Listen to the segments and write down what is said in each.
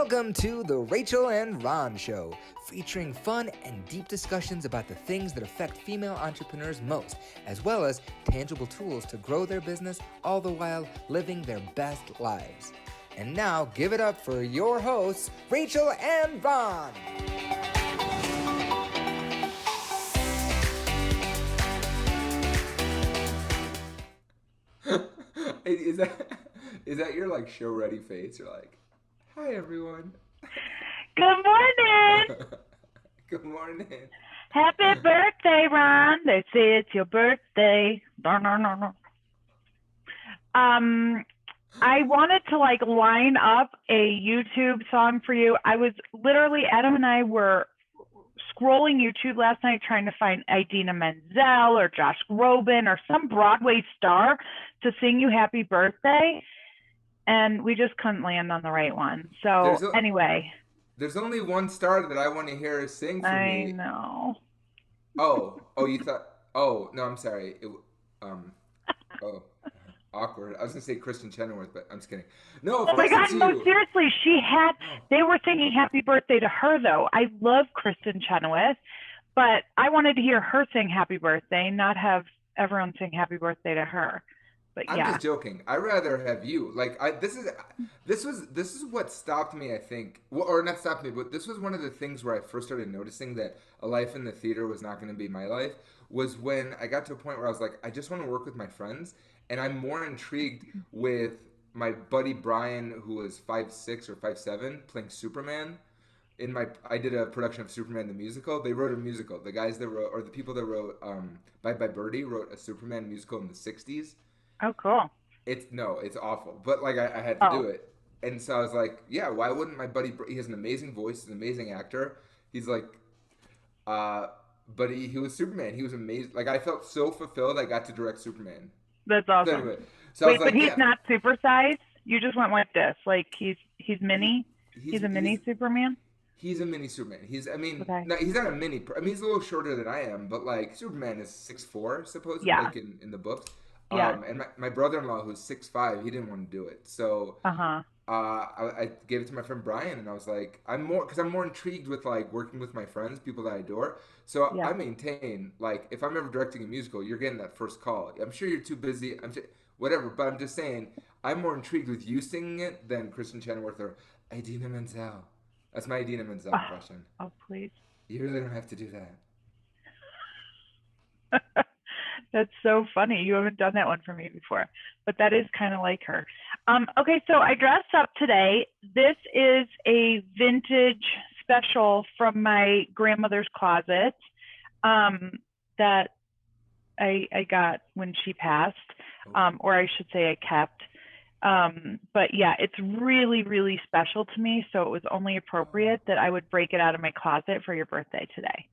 Welcome to the Rachel and Ron Show, featuring fun and deep discussions about the things that affect female entrepreneurs most, as well as tangible tools to grow their business, all the while living their best lives. And now, give it up for your hosts, Rachel and Ron. Is that your like show ready face? You're like, hi everyone. Good morning. Good morning. Happy birthday, Ron. They say it's your birthday. No. I wanted to line up a YouTube song for you. I was literally, Adam and I were scrolling YouTube last night trying to find Idina Menzel or Josh Groban or some Broadway star to sing you happy birthday. And we just couldn't land on the right one. So anyway. There's only one star that I want to hear sing for me. I know. Oh, you thought, oh, no, I'm sorry. Awkward. I was going to say Kristen Chenoweth, but I'm just kidding. No, oh my God, no, seriously. They were singing happy birthday to her, though. I love Kristen Chenoweth, but I wanted to hear her sing happy birthday, not have everyone sing happy birthday to her. But I'm just joking. I'd rather have you. This is what stopped me, I think. Well, or not stopped me, but this was one of the things where I first started noticing that a life in the theater was not going to be my life, was when I got to a point where I was like, I just want to work with my friends. And I'm more intrigued with my buddy Brian, who was 5'6" or 5'7", playing Superman. I did a production of Superman the musical. They wrote a musical. The guys that wrote, or the people that wrote Bye Bye Birdie, wrote a Superman musical in the 60s. Oh, cool. It's awful. But I had to do it. And so I was like, yeah, why wouldn't my buddy, he has an amazing voice, he's an amazing actor. He's like, but he was Superman. He was amazing. I felt so fulfilled I got to direct Superman. That's awesome. So anyway, wait, but he's not supersized? You just went like this. He's mini? He's a mini Superman? He's a mini Superman. He's not a mini. I mean, he's a little shorter than I am, but Superman is 6'4", supposedly, in the books. Yeah. And my brother-in-law, who's 6'5", he didn't want to do it. So I gave it to my friend Brian, and I was like, I'm more intrigued with working with my friends, people that I adore. So I maintain, if I'm ever directing a musical, you're getting that first call. I'm sure you're too busy. Whatever, but I'm just saying, I'm more intrigued with you singing it than Kristen Chenoweth or Idina Menzel. That's my Idina Menzel impression. Oh, please. You really don't have to do that. That's so funny. You haven't done that one for me before, but that is kind of like her. Okay, so I dressed up today. This is a vintage special from my grandmother's closet that I got when she passed, or I should say I kept. But yeah, it's really, really special to me, so it was only appropriate that I would break it out of my closet for your birthday today.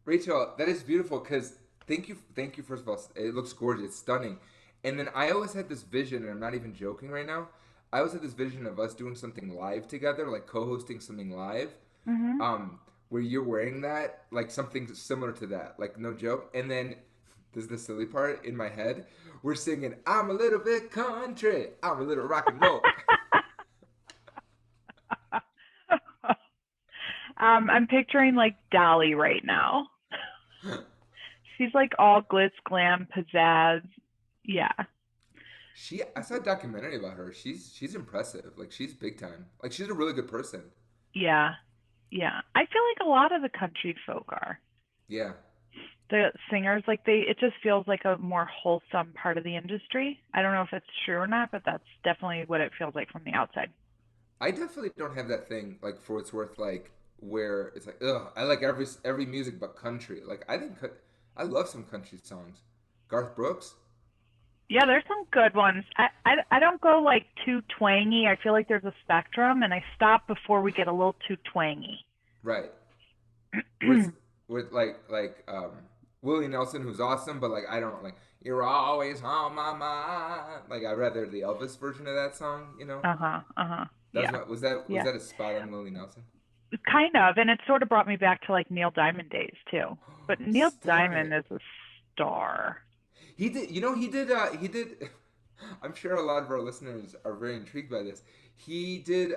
Rachel, that is beautiful because Thank you. First of all, it looks gorgeous, it's stunning. And then I always had this vision, and I'm not even joking right now. I always had this vision of us doing something live together, co-hosting something live, where you're wearing that, something similar to that, no joke. And then this is the silly part in my head. We're singing, "I'm a little bit country, I'm a little rock and roll." I'm picturing Dolly right now. She's all glitz, glam, pizzazz. Yeah. I saw a documentary about her. She's impressive. She's big time. She's a really good person. Yeah. Yeah. I feel like a lot of the country folk are. Yeah. The singers, it just feels like a more wholesome part of the industry. I don't know if it's true or not, but that's definitely what it feels like from the outside. I definitely don't have that thing, for what it's worth, where it's ugh, I like every music but country. I love some country songs. Garth Brooks? Yeah, there's some good ones. I don't go too twangy. I feel like there's a spectrum, and I stop before we get a little too twangy. Right. with Willie Nelson, who's awesome, but I don't "You're Always on My Mind." I'd rather the Elvis version of that song, you know? Yeah. Was that a spot on Willie Nelson? Kind of, and it sort of brought me back to Neil Diamond days too. But Neil Diamond is a star. He did I'm sure a lot of our listeners are very intrigued by this. He did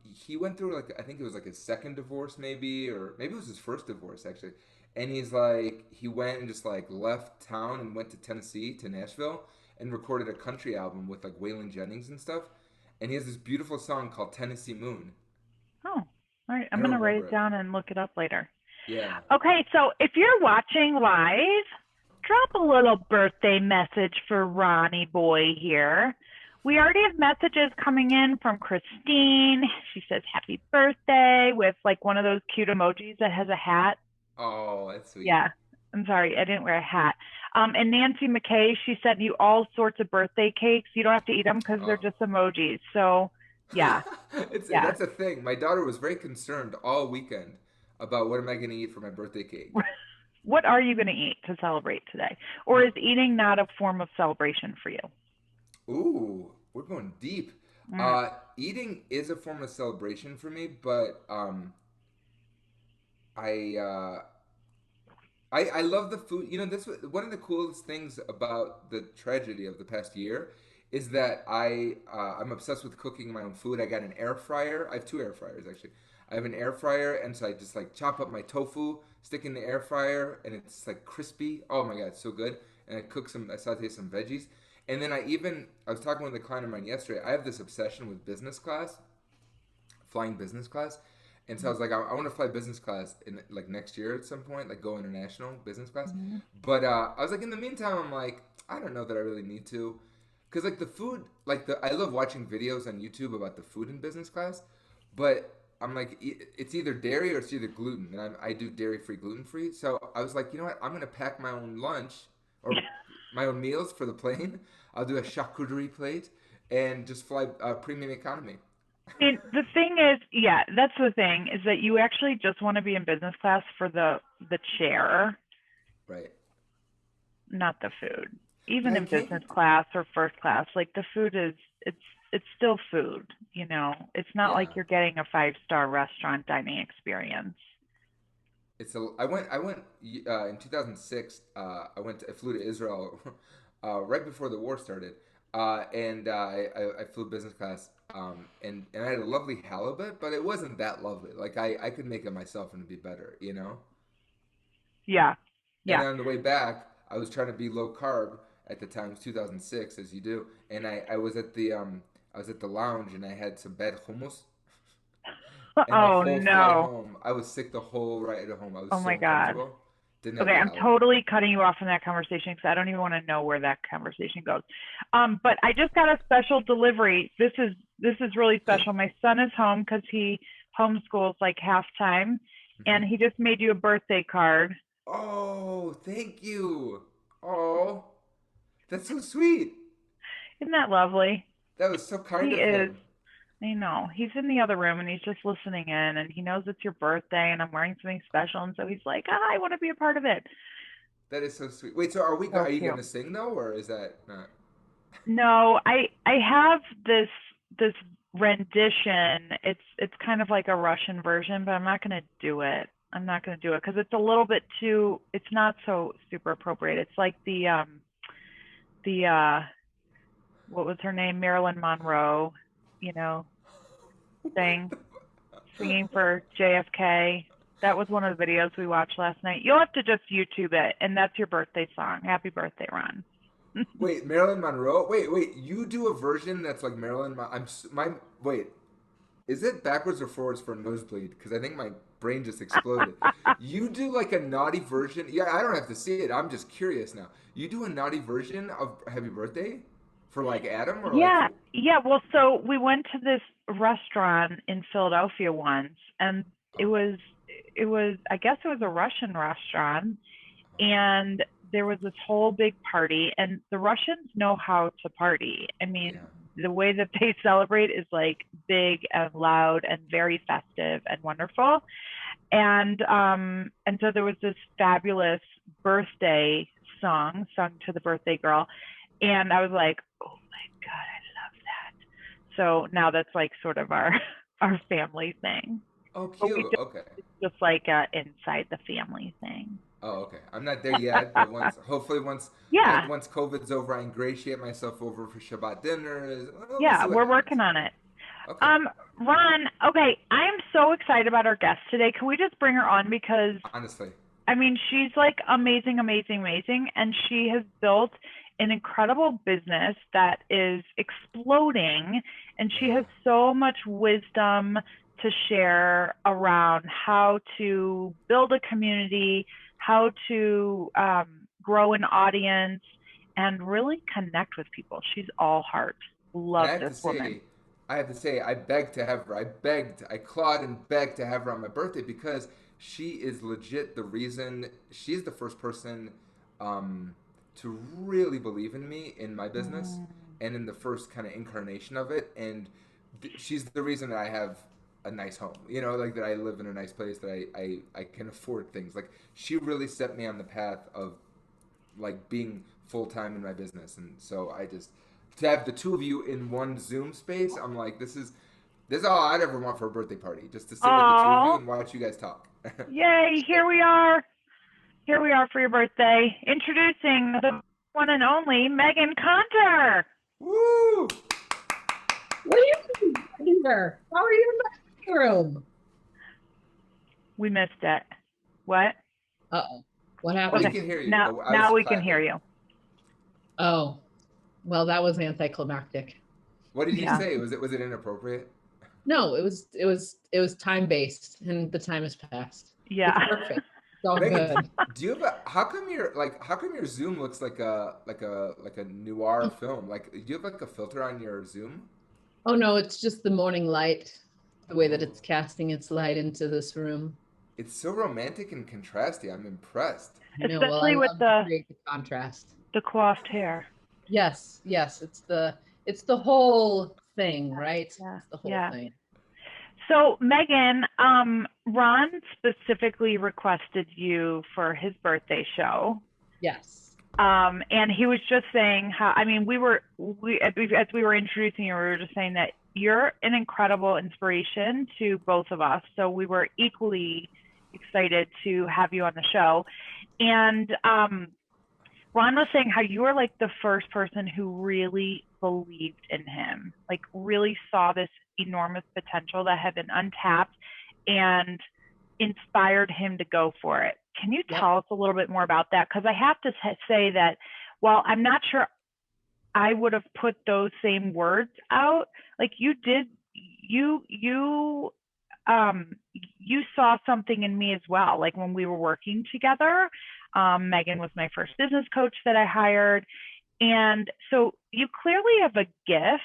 he went through like I think it was like his second divorce maybe or maybe it was his first divorce actually. And he's like he went and just like left town and went to Tennessee to Nashville and recorded a country album with like Waylon Jennings and stuff. And he has this beautiful song called Tennessee Moon. Oh, all right. I I'm don't going to write remember it it. down and look it up later. Yeah. Okay, so if you're watching live, drop a little birthday message for Ronnie Boy here. We already have messages coming in from Christine. She says happy birthday with like one of those cute emojis that has a hat. Oh, that's sweet. Yeah, I'm sorry, I didn't wear a hat. And Nancy McKay, she sent you all sorts of birthday cakes. You don't have to eat them because they're Oh. just emojis. So, yeah, yeah. That's a thing. My daughter was very concerned all weekend about what am I going to eat for my birthday cake. What are you going to eat to celebrate today? Or is eating not a form of celebration for you? Ooh, we're going deep. Mm. Eating is a form of celebration for me, but I uh, I love the food. You know, this one of the coolest things about the tragedy of the past year is that I'm obsessed with cooking my own food. I got an air fryer. I have two air fryers actually. I have an air fryer, and so I just like chop up my tofu, stick in the air fryer, and it's like crispy. Oh my god, it's so good. And I saute some veggies, and then I was talking with a client of mine yesterday. I have this obsession with business class, flying business class. And so I was like, I want to fly business class in like next year at some point, like go international business class. Mm-hmm. But I was like, in the meantime, I'm like, I don't know that I really need to, because like the food, I love watching videos on YouTube about the food in business class, but I'm like, it's either dairy or it's either gluten, and I do dairy free, gluten free. So I was like, you know what, I'm gonna pack my own lunch or my own meals for the plane. I'll do a charcuterie plate and just fly premium economy. And the thing is, yeah, that's the thing is that you actually just want to be in business class for the chair, Right. not the food. But Even I in can't business get. class or first class, like the food is it's still food, you know. It's not like Yeah. you're getting a five-star restaurant dining experience. I went in 2006. I flew to Israel right before the war started, and I flew business class. And I had a lovely halibut, but it wasn't that lovely. Like I could make it myself and it'd be better, you know. Yeah. And Yeah. then on the way back, I was trying to be low carb at the time. It was 2006, as you do. And I was at the lounge and I had some bad hummus. And the Oh whole flight no. home, I was sick the whole ride home. I was Oh so my God. uncomfortable. Didn't have Okay, the I'm halibut. totally cutting you off from that conversation because I don't even want to know where that conversation goes. But I just got a special delivery. This is really special. My son is home because he homeschools like half time, Hmm. and he just made you a birthday card. Oh, thank you. Oh, that's so sweet. Isn't that lovely? That was so kind He of is. him. I know. He's in the other room and he's just listening in, and he knows it's your birthday, and I'm wearing something special, and so he's like, I want to be a part of it. That is so sweet. Wait, so So are you cute. gonna sing though, or is that not? No, I have this rendition. It's kind of like a Russian version, but I'm not going to do it. I'm not going to do it because it's a little bit too. It's not so super appropriate. It's like the what was her name, Marilyn Monroe, you know, What thing the? singing for JFK. That was one of the videos we watched last night. You'll have to just YouTube it, and that's your birthday song. Happy birthday, Ron. Wait, Marilyn Monroe? Wait, you do a version that's like my wait. Is it backwards or forwards for nosebleed? Because I think my brain just exploded. You do like a naughty version. Yeah, I don't have to see it. I'm just curious now. You do a naughty version of Happy Birthday for like Adam or like Yeah, yeah. Well, so we went to this restaurant in Philadelphia once, and it oh, was I guess it was a Russian restaurant, oh and there was this whole big party, and the Russians know how to party. I mean, yeah. the way that they celebrate is like big and loud and very festive and wonderful. And so there was this fabulous birthday song sung to the birthday girl, and I was like, oh my God, I love that. So now that's like sort of our our family thing. Oh, But cute. Okay. it's just like a inside the family thing. Oh, okay. I'm not there yet, but hopefully Yeah, once COVID's over, I ingratiate myself over for Shabbat dinners. Well, we'll yeah, see what we're happens. working on it. Okay. Ron, okay, I am so excited about our guest today. Can we just bring her on because Honestly, I mean, she's like amazing, amazing, amazing, and she has built an incredible business that is exploding, and she has so much wisdom to share around how to build a community, how to grow an audience, and really connect with people. She's all heart. and Love this woman. I have to say, I begged to have her. I clawed and begged to have her on my birthday because she is legit the reason. She's the first person to really believe in me in my business Mm. and in the first kind of incarnation of it. And she's the reason that I have a nice home. You know, like that I live in a nice place, that I can afford things. Like she really set me on the path of like being full time in my business, and so I just to have the two of you in one Zoom space, I'm like, this is all I'd ever want for a birthday party, just to sit with the two of you Oh, and watch you guys talk. yay! Here we are. Here we are for your birthday. Introducing the one and only Meghann Conter. Woo! What are you doing here? How are you in my room? We missed it. What? Uh-oh. What We happened? Okay. can hear you. Now, Oh, I was now we can clapping. hear you. Oh, well, that was anticlimactic. What did you Yeah. say? Was it inappropriate? No, it was time-based and the time has passed. Yeah. It's perfect. It's all Megan, good. do you have a? How come your Zoom looks like a noir film? Like, do you have like a filter on your Zoom? Oh no, it's just the morning light, the way that Oh, it's casting its light into this room. it's so romantic and contrasty. I'm impressed. I know. Well, I Especially with love to the create the contrast. coiffed hair. Yes, yes, it's the whole thing, right? Yeah. It's the whole Yeah. thing. So Meghann, Ron specifically requested you for his birthday show. Yes. And he was just saying how, I mean, as we were introducing you, we were just saying that you're an incredible inspiration to both of us. So we were equally excited to have you on the show. And Ron was saying how you were like the first person who really believed in him, like really saw this enormous potential that had been untapped and inspired him to go for it. Can you Yep. tell us a little bit more about that? Because I have to say that while I'm not sure I would have put those same words out, like you did, you saw something in me as well. Like when we were working together, Meghann was my first business coach that I hired. And so you clearly have a gift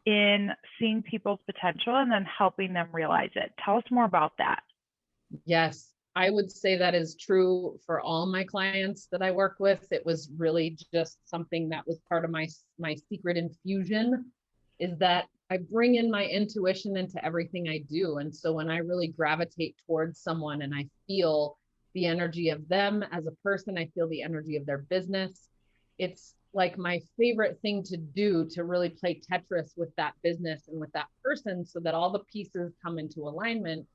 in seeing people's potential and then helping them realize it. Tell us more about that. Yes, I would say that is true for all my clients that I work with. It was really just something that was part of my secret infusion, is that I bring in my intuition into everything I do. And so when I really gravitate towards someone and I feel the energy of them as a person, I feel the energy of their business. It's like my favorite thing to do, to really play Tetris with that business and with that person so that all the pieces come into alignment.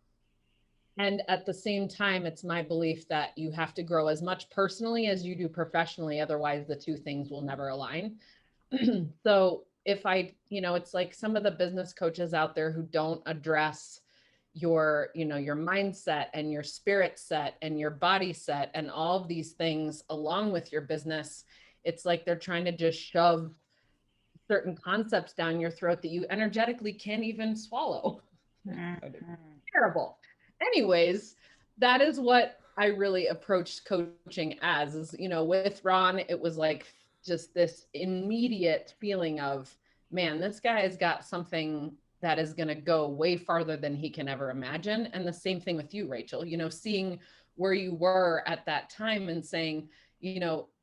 And at the same time, it's my belief that you have to grow as much personally as you do professionally. Otherwise, the two things will never align. So if it's like some of the business coaches out there who don't address your mindset and your spirit set and your body set and all of these things along with your business, it's like they're trying to just shove certain concepts down your throat that you energetically can't even swallow. Mm-hmm. Terrible. Anyways, that is what I really approached coaching as, is, with Ron, it was like just this immediate feeling of, man, this guy has got something that is going to go way farther than he can ever imagine. And the same thing with you, Rachel, seeing where you were at that time and saying,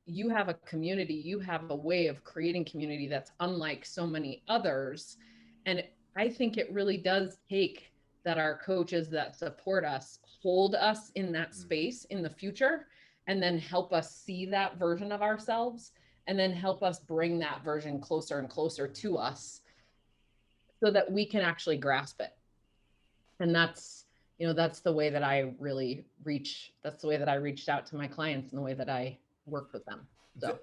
you have a community, you have a way of creating community that's unlike so many others. And I think it really does take that our coaches that support us hold us in that space in the future, and then help us see that version of ourselves, and then help us bring that version closer and closer to us so that we can actually grasp it. And that's, that's the way that that's the way that I reached out to my clients and the way that I worked with them. Th- So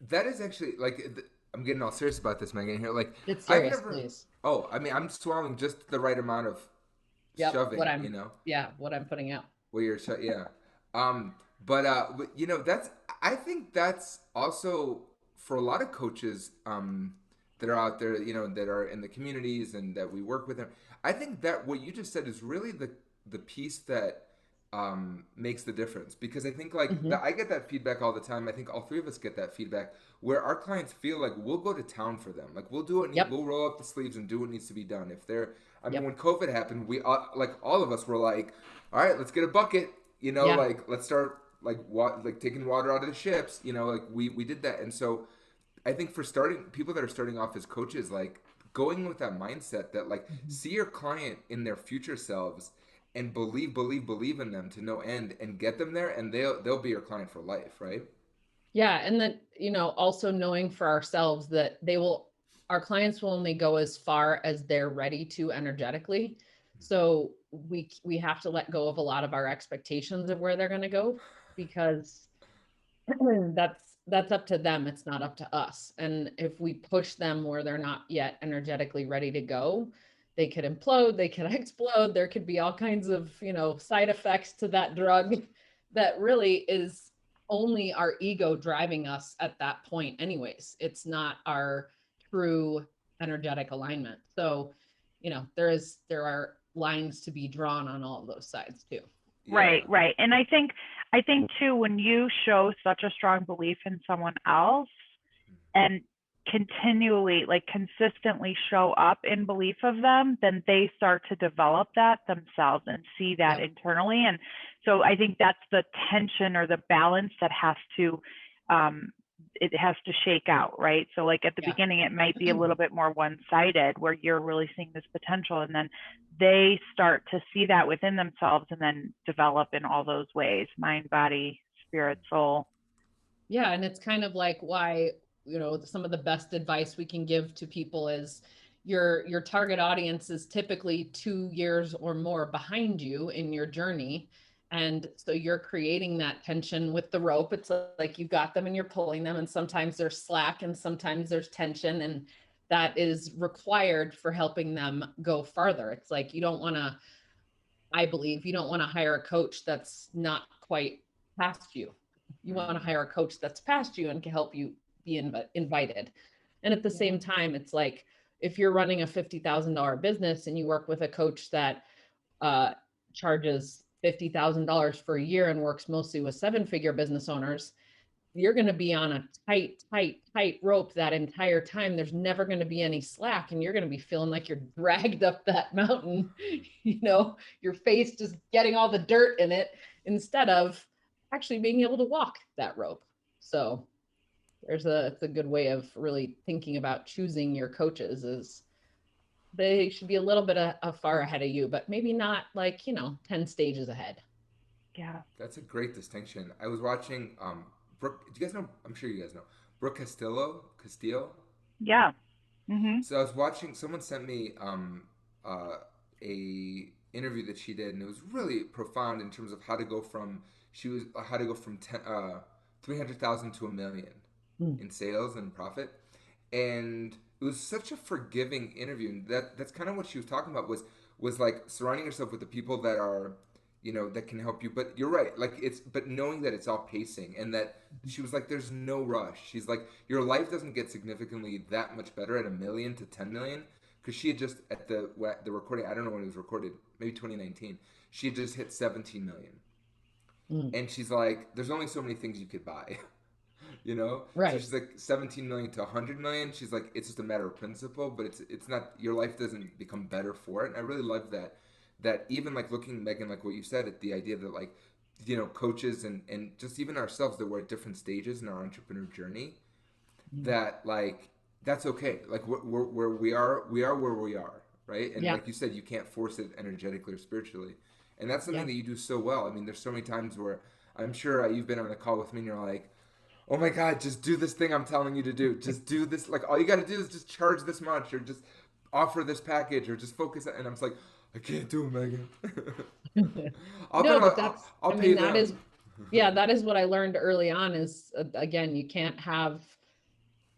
that is actually like I'm getting all serious about this, Megan. Here, like get I've serious, never. please. Oh, I mean, I'm swallowing just the right amount of Yep. shoving. You know, What I'm putting out. where you're yeah. Um, but that's I think that's also for a lot of coaches that are out there, that are in the communities and that we work with them. I think that what you just said is really the piece that makes the difference, because I think like Hmm. I get that feedback all the time. I think all three of us get that feedback where our clients feel like we'll go to town for them. Like we'll do what Yep. we'll roll up the sleeves and do what needs to be done. If they're, I mean, Yep. when COVID happened, we like all of us were like, all right, let's get a bucket. Yeah. Like let's start like taking water out of the ships. Like we did that, and so I think for starting people that are starting off as coaches, like going with that mindset that like Mhm. see your client in their future selves and believe in them to no end and get them there, and they'll be your client for life, right? Yeah. And then, also knowing for ourselves that our clients will only go as far as they're ready to energetically. So we have to let go of a lot of our expectations of where they're going to go, because that's up to them. It's not up to us. And if we push them where they're not yet energetically ready to go, they could implode, they could explode. There could be all kinds of, side effects to that drug that really is only our ego driving us at that point anyways. It's not our true energetic alignment. So, there are lines to be drawn on all of those sides too. Right, Yeah. right. And I think too, when you show such a strong belief in someone else and continually, like consistently show up in belief of them, then they start to develop that themselves and see that Yep. internally. And so I think that's the tension or the balance that um, it has to shake out, right? So like at the Yeah. beginning, it might be a little bit more one-sided where you're really seeing this potential, and then they start to see that within themselves and then develop in all those ways: mind, body, spirit, soul. Yeah, and it's kind of like why, some of the best advice we can give to people is your target audience is typically 2 years or more behind you in your journey. And so you're creating that tension with the rope. It's like you got them and you're pulling them, and sometimes there's slack and sometimes there's tension, and that is required for helping them go farther. It's like I believe you don't want to hire a coach that's not quite past you. You want to Mm. hire a coach that's past you and can help you be invited. And at the Yeah. same time, it's like if you're running a $50,000 business and you work with a coach that uh, charges $50,000 for a year and works mostly with seven-figure business owners, you're going to be on a tight rope that entire time. There's never going to be any slack, and you're going to be feeling like you're dragged up that mountain, your face just getting all the dirt in it instead of actually being able to walk that rope. So it's a good way of really thinking about choosing your coaches is they should be a little bit far ahead of you, but maybe not like, 10 stages ahead. Yeah. That's a great distinction. I was watching Brooke. Do you guys know? I'm sure you guys know Brooke Castillo. Yeah. Mhm. So I was watching. Someone sent me a interview that she did, and it was really profound in terms of how to go from 300,000 to 1 million Mm. in sales and profit, and it was such a forgiving interview. And that's kind of what she was talking about was like surrounding yourself with the people that are that can help you. But you're right, like but knowing that it's all pacing, and that she was like there's no rush. She's like your life doesn't get significantly that much better at 1 million to 10 million, because she had just at the recording, I don't know when it was recorded, maybe 2019, she had just hit 17 million. Mm. And she's like there's only so many things you could buy. So Right. she's like 17 million to 100 million. She's like it's just a matter of principle, but it's not, your life doesn't become better for it. And I really love that even like looking, Megan, like what you said, at the idea that like coaches and just even ourselves, that we're at different stages in our entrepreneur journey, Mm. that like that's okay. Like we're where we are where we are, right? And Yeah. like you said, you can't force it energetically or spiritually, and that's something Yeah. that you do so well. I mean, there's so many times where I'm sure you've been on a call with me and you're like, oh my god, just do this thing I'm telling you to do. Just do this. Like all you got to do is just charge this much, or just offer this package, or just focus. And I'm just like, I can't do it, Megan. No, but I'll I pay mean, that them. is, yeah, that is what I learned early on is, again, you can't have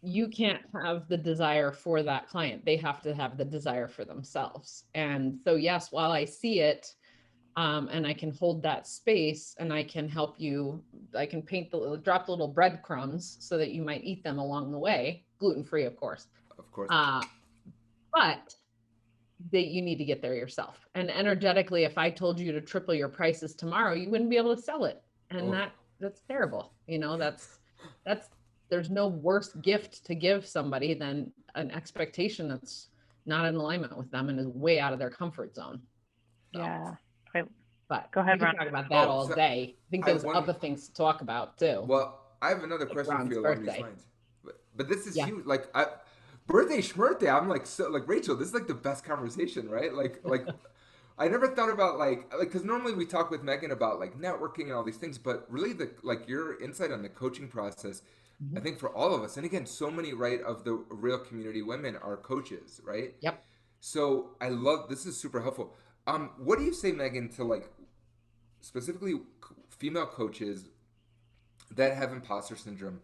the desire for that client. They have to have the desire for themselves. And so, yes, while I see it, and I can hold that space and I can help you, I can drop the little breadcrumbs so that you might eat them along the way, gluten-free, of course. Of course. Uh, but that you need to get there yourself. And energetically, if I told you to triple your prices tomorrow, you wouldn't be able to sell it. And Oh, that's terrible. That's there's no worse gift to give somebody than an expectation that's not in alignment with them and is way out of their comfort zone. So, Yeah. but Go we ahead, can Ron. talk about that all so day. I think I there's one. other things to talk about too, Well, I have another like question for Ron's you along these birthday. lines. But this is Yeah. huge. Like, birthday schmirthday. I'm like, so like Rachel. This is like the best conversation, right? Like I never thought about like because normally we talk with Megan about like networking and all these things, but really the like your insight on the coaching process, I Mhm. think for all of us, and again, so many right of the real community women are coaches, right? Yep. So I love this is super helpful. What do you say, Megan, to like specifically female coaches that have imposter syndrome?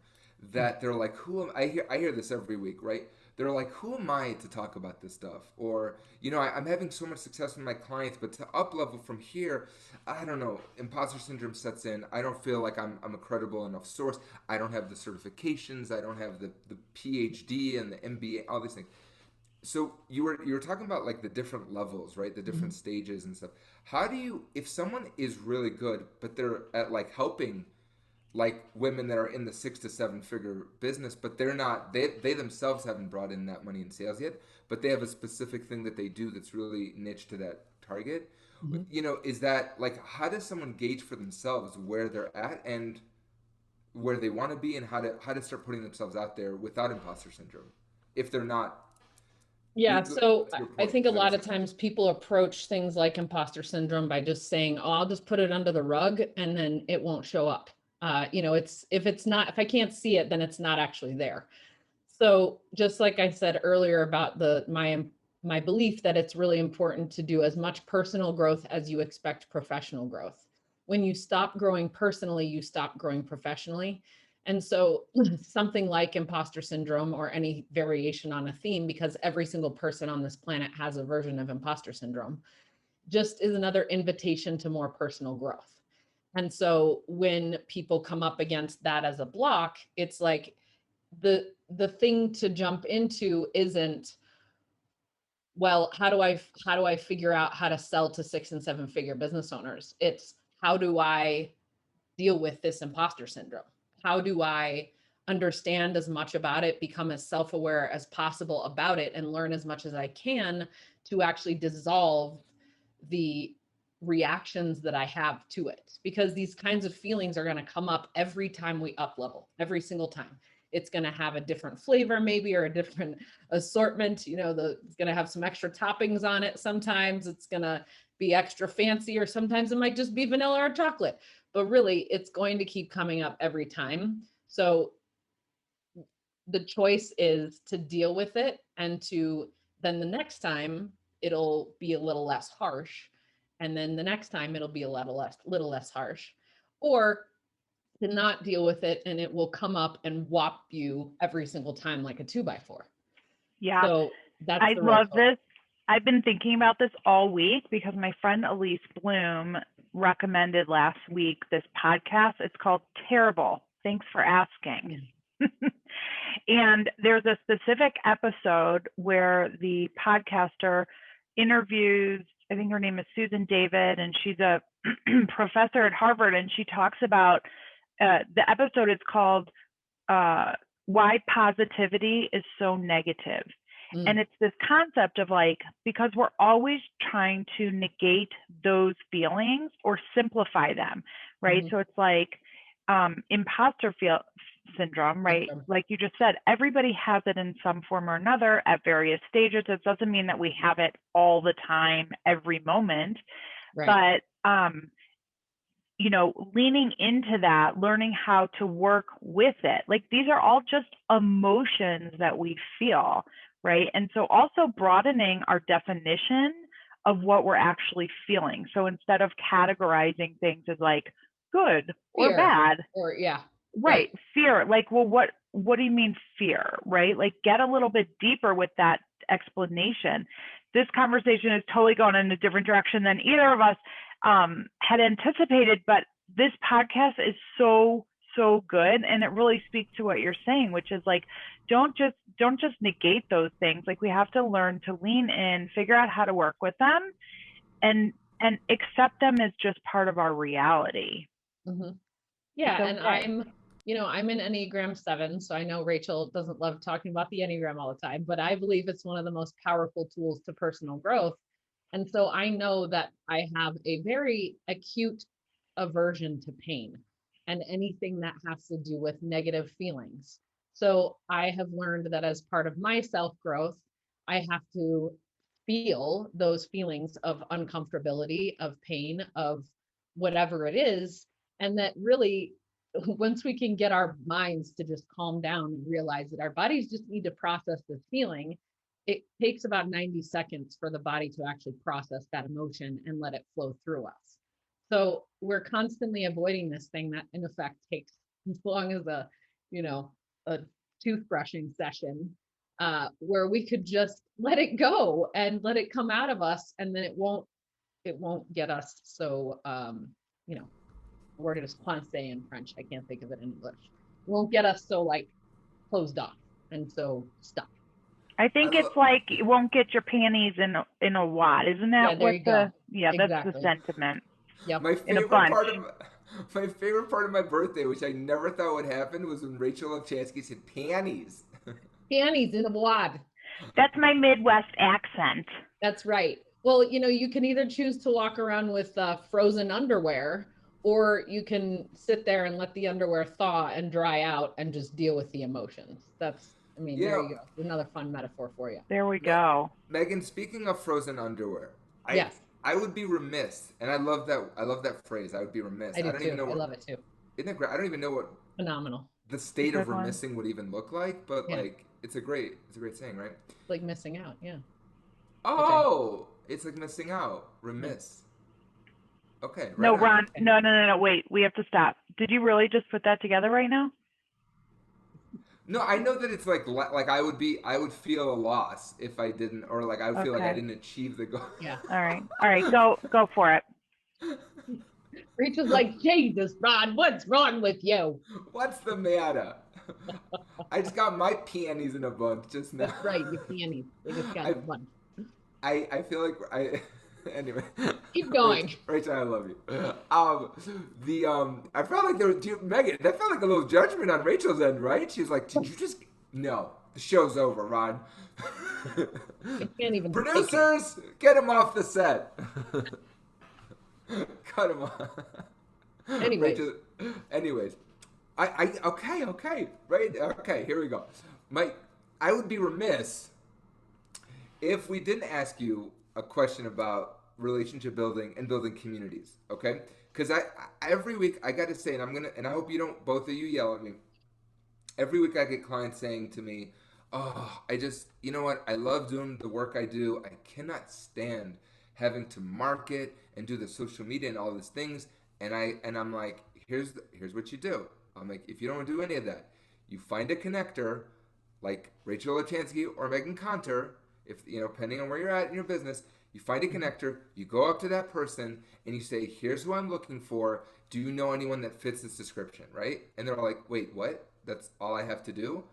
That they're like, who am I hear this every week, right? They're like, who am I to talk about this stuff? Or, I'm having so much success with my clients, but to up level from here, I don't know. Imposter syndrome sets in. I don't feel like I'm a credible enough source. I don't have the certifications. I don't have the PhD and the MBA, all these things. So you were talking about like the different levels, right? The different Mhm. stages and stuff. How do you, if someone is really good, but they're at like helping like women that are in the 6 to 7 figure business, but they're not, they themselves haven't brought in that money in sales yet, but they have a specific thing that they do that's really niche to that target. Mhm. Is that like, how does someone gauge for themselves where they're at and where they want to be, and how to start putting themselves out there without imposter syndrome if they're not, Yeah, to so your I point, think a does that make lot of sense? times people approach things like imposter syndrome by just saying, "Oh, I'll just put it under the rug and then it won't show up." If I can't see it, then it's not actually there. So just like I said earlier about my belief that it's really important to do as much personal growth as you expect professional growth. When you stop growing personally, you stop growing professionally. And so something like imposter syndrome or any variation on a theme, because every single person on this planet has a version of imposter syndrome, just is another invitation to more personal growth. And so when people come up against that as a block, it's like the thing to jump into isn't, well, how do I figure out how to sell to 6 and 7 figure business owners? It's, how do I deal with this imposter syndrome? How do I understand as much about it, become as self-aware as possible about it, and learn as much as I can to actually dissolve the reactions that I have to it? Because these kinds of feelings are going to come up every time we up level, every single time. It's going to have a different flavor, maybe, or a different assortment. It's going to have some extra toppings on it. Sometimes it's going to be extra fancy, or sometimes it might just be vanilla or chocolate. But really, it's going to keep coming up every time. So the choice is to deal with it, and to then the next time it'll be a little less harsh, and then the next time it'll be a little less harsh, or to not deal with it and it will come up and whop you every single time like a 2x4. Yeah, So that's I the real love choice. this. I've been thinking about this all week because my friend Elise Bloom recommended last week this podcast. It's called Terrible. Thanks for asking. And there's a specific episode where the podcaster interviews, I think her name is Susan David, and she's a professor at Harvard, and she talks about the episode is called Why Positivity is So Negative. And it's this concept of like, because we're always trying to negate those feelings or simplify them, right? So it's like imposter syndrome, right? Like you just said, everybody has it in some form or another at various stages. It doesn't mean that we have it all the time, every moment, Right. but leaning into that, learning how to work with it. Like these are all just emotions that we feel, right? And so also broadening our definition of what we're actually feeling. So instead of categorizing things as like good or Fear. bad, Or yeah. right, fear, like, well, what do you mean fear, right? Like, get a little bit deeper with that explanation. This conversation is totally going in a different direction than either of us had anticipated, but this podcast is so good, and it really speaks to what you're saying, which is like, don't just negate those things. Like, we have to learn to lean in, figure out how to work with them, and accept them as just part of our reality. Mm-hmm. Yeah, So, and I'm an Enneagram 7, so I know Rachel doesn't love talking about the Enneagram all the time, but I believe it's one of the most powerful tools to personal growth. And so I know that I have a very acute aversion to pain and anything that has to do with negative feelings. So I have learned that as part of my self-growth, I have to feel those feelings of uncomfortability, of pain, of whatever it is. And that really, once we can get our minds to just calm down and realize that our bodies just need to process this feeling, it takes about 90 seconds for the body to actually process that emotion and let it flow through us. So we're constantly avoiding this thing that in effect takes as long as a toothbrushing session, where we could just let it go and let it come out of us, and then it won't get us so word is coincé in French. I can't think of it in English. It won't get us so like closed off and so stuck. I think it's like, you won't get your panties in a wad. Isn't that what the, yeah, that's exactly. the sentiment. Yep. My favorite part of my birthday, which I never thought would happen, was when Rachel Lubchansky said panties. Panties in a wad. That's my Midwest accent. That's right. Well, you can either choose to walk around with frozen underwear, or you can sit there and let the underwear thaw and dry out and just deal with the emotions. There you go. Another fun metaphor for you. There we go. Meghann, speaking of frozen underwear, yes, I would be remiss, and I love that phrase. I would be remiss. I don't even know. I love it too. Isn't it great? I don't even know what phenomenal the state of remissing would even look like, but like it's a great saying, right? It's like missing out, yeah. Oh, it's like missing out. Remiss. Okay. Right no, on. Ron. No. Wait, we have to stop. Did you really just put that together right now? No, I know that it's like I would feel a loss if I didn't, or like I would feel like I didn't achieve the goal. Yeah. All right. Go for it. Rachel's like, Jesus, Ron, what's wrong with you? What's the matter? I just got my peonies in a bunch just now. That's right, your peonies. They just got a bunch. I feel like anyway. Keep going. Rachel, I love you. I felt like Meghann, that felt like a little judgment on Rachel's end, right? She was like, did you just no, the show's over, Ron. I can't even. Producers, get him off the set. Cut him off. Anyways. Okay, right? Okay, here we go. I would be remiss if we didn't ask you a question about relationship building and building communities, okay? Because every week I got to say, and I hope you don't, both of you yell at me. Every week I get clients saying to me, "Oh, you know what? I love doing the work I do. I cannot stand having to market and do the social media and all these things." And I'm like, here's what you do. I'm like, if you don't do any of that, you find a connector like Rachel Lubchansky or Meghann Conter. If depending on where you're at in your business, you find a connector, you go up to that person and you say, here's who I'm looking for. Do you know anyone that fits this description, right? And they're like, wait, what? That's all I have to do?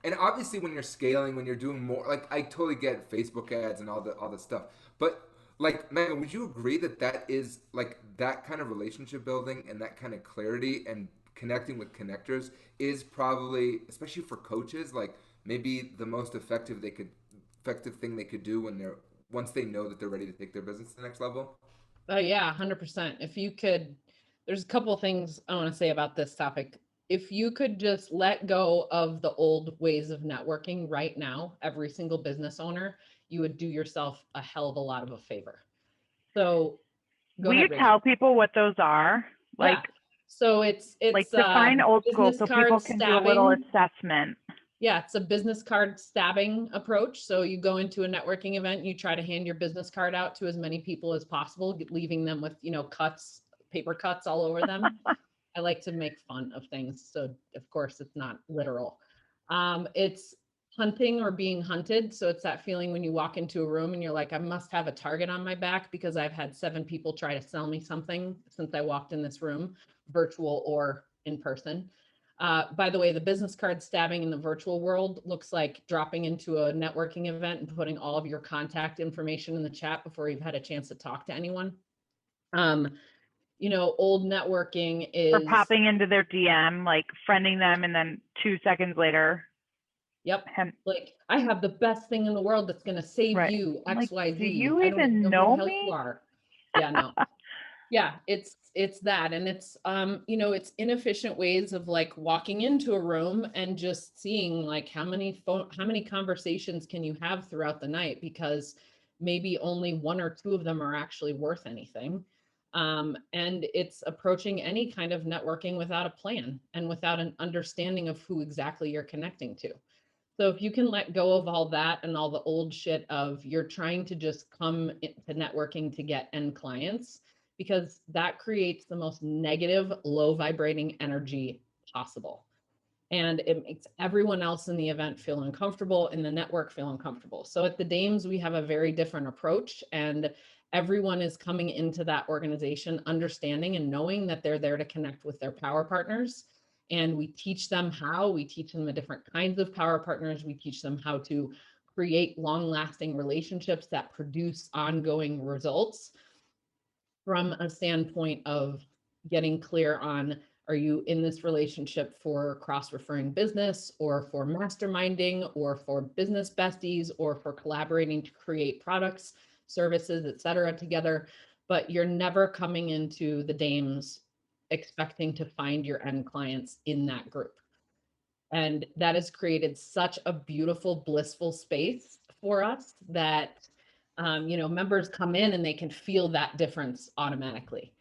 And obviously when you're scaling, when you're doing more, like I totally get Facebook ads and all the stuff. But like, Meghann, would you agree that is like that kind of relationship building and that kind of clarity and connecting with connectors is probably, especially for coaches, like maybe the most effective thing they could do once they know that they're ready to take their business to the next level? Yeah, 100%. If you could, there's a couple of things I want to say about this topic. If you could just let go of the old ways of networking right now, every single business owner, you would do yourself a hell of a lot of a favor. So will you tell people what those are? Like, so it's like define old school so people can do a little assessment. Yeah, it's a business card stabbing approach. So you go into a networking event, you try to hand your business card out to as many people as possible, leaving them with, cuts, paper cuts all over them. I like to make fun of things. So of course it's not literal. It's hunting or being hunted. So it's that feeling when you walk into a room and you're like, I must have a target on my back because I've had 7 people try to sell me something since I walked in this room, virtual or in person. By the way, the business card stabbing in the virtual world looks like dropping into a networking event and putting all of your contact information in the chat before you've had a chance to talk to anyone. Old networking Or is popping into their DM, like friending them, and then 2 seconds later. Yep. Like, I have the best thing in the world that's going to save Right. you, I'm like, XYZ. do you I don't even know know who the hell me? you are. Yeah, no. Yeah, it's that. And it's, it's inefficient ways of like walking into a room and just seeing like how many conversations can you have throughout the night, because maybe only 1 or 2 of them are actually worth anything. And it's approaching any kind of networking without a plan and without an understanding of who exactly you're connecting to. So if you can let go of all that and all the old shit of you're trying to just come to networking to get end clients, because that creates the most negative, low vibrating energy possible. And it makes everyone else in the event feel uncomfortable and the network feel uncomfortable. So at the Dames, we have a very different approach, and everyone is coming into that organization understanding and knowing that they're there to connect with their power partners. And we teach them we teach them the different kinds of power partners. We teach them how to create long-lasting relationships that produce ongoing results from a standpoint of getting clear on, are you in this relationship for cross-referring business, or for masterminding, or for business besties, or for collaborating to create products, services, et cetera, together? But you're never coming into the Dames expecting to find your end clients in that group. And that has created such a beautiful, blissful space for us that, members come in and they can feel that difference automatically.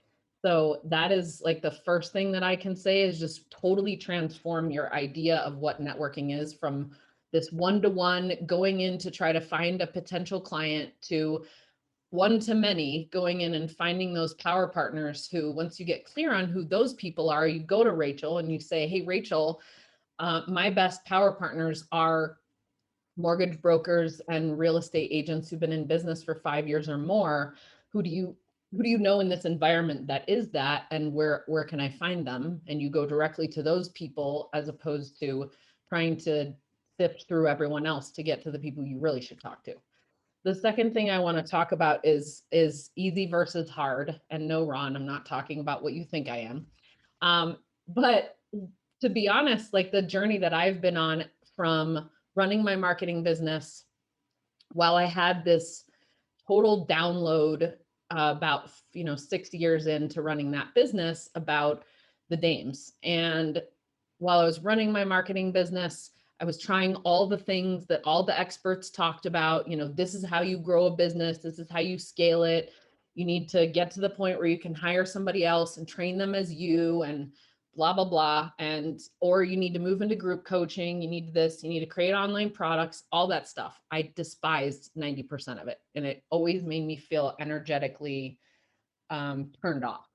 So that is like the first thing that I can say is just totally transform your idea of what networking is, from this one-to-one going in to try to find a potential client, to one-to-many going in and finding those power partners who, once you get clear on who those people are, you go to Rachel and you say, hey, Rachel, my best power partners are mortgage brokers and real estate agents who've been in business for 5 years or more. Who do you know in this environment that is that, and where can I find them? And you go directly to those people, as opposed to trying to sift through everyone else to get to the people you really should talk to. The second thing I want to talk about is easy versus hard. And no, Ron, I'm not talking about what you think I am. But to be honest, like the journey that I've been on from running my marketing business, while I had this total download about 6 years into running that business about the Dames. And while I was running my marketing business, I was trying all the things that all the experts talked about. This is how you grow a business. This is how you scale it. You need to get to the point where you can hire somebody else and train them as you, and blah, blah, blah. Or you need to move into group coaching. You need this, you need to create online products, all that stuff. I despised 90% of it. And it always made me feel energetically turned off.